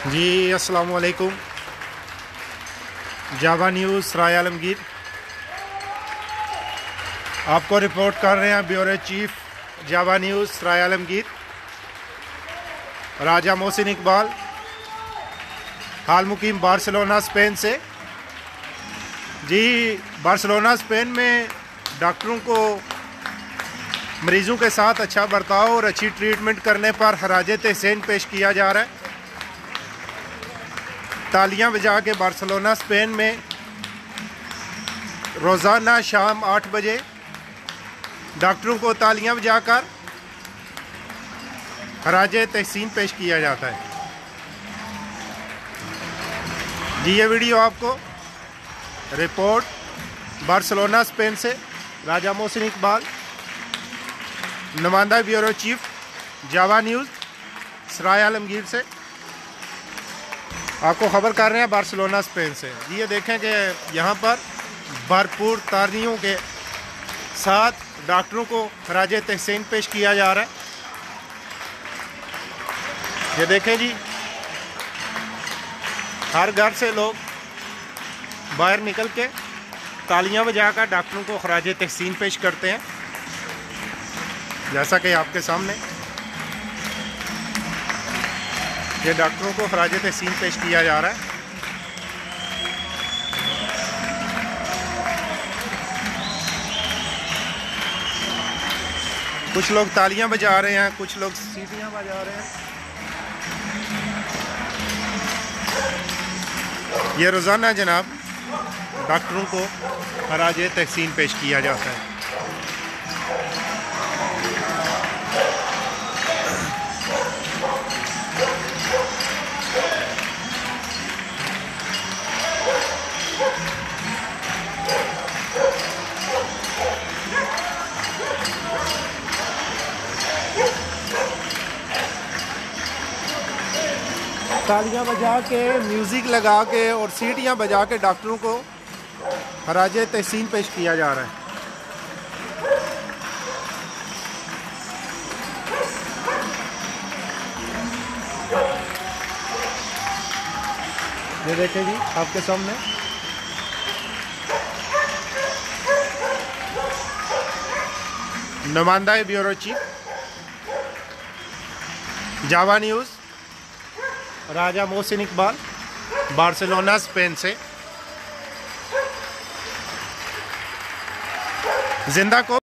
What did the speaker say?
जी अस्सलाम वालेकुम। जावा न्यूज़ सराय आलमगीर आपको रिपोर्ट कर रहे हैं। ब्यूरो चीफ जावा न्यूज़ सराय आलमगीर राजा मोहसिन इकबाल, हाल मुकीम बार्सिलोना स्पेन से। जी बार्सिलोना स्पेन में डॉक्टरों को मरीज़ों के साथ अच्छा बर्ताव और अच्छी ट्रीटमेंट करने पर खराज तहसीन पेश किया जा रहा है। तालियां बजा के बार्सिलोना स्पेन में रोज़ाना शाम 8 बजे डॉक्टरों को तालियां बजाकर खराज तहसीन पेश किया जाता है। जी ये वीडियो आपको रिपोर्ट बार्सिलोना स्पेन से राजा मोहसिन इकबाल, नुमाइंदा ब्यूरो चीफ जावा न्यूज़ सराय आलमगीर से आपको खबर कर रहे हैं बार्सिलोना स्पेन से। जी ये देखें कि यहाँ पर भरपूर तालियों के साथ डॉक्टरों को खराज तहसीन पेश किया जा रहा है। ये देखें जी, हर घर से लोग बाहर निकल के तालियां बजाकर डॉक्टरों को खराज तहसीन पेश करते हैं, जैसा कि आपके सामने ये डॉक्टरों को खराज तहसीन पेश किया जा रहा है। कुछ लोग तालियां बजा रहे हैं, कुछ लोग सीटियां बजा रहे हैं। ये रोज़ाना जनाब डॉक्टरों को खराज तहसीन पेश किया जाता है। तालियां बजा के, म्यूज़िक लगा के और सीटियां बजा के डॉक्टरों को खराज तहसीन पेश किया जा रहा है। ये देखें जी आपके सामने नुमाइंदा ब्यूरो चीफ जावा न्यूज़ राजा मोहसिन इकबाल, बार्सिलोना स्पेन से। जिंदा को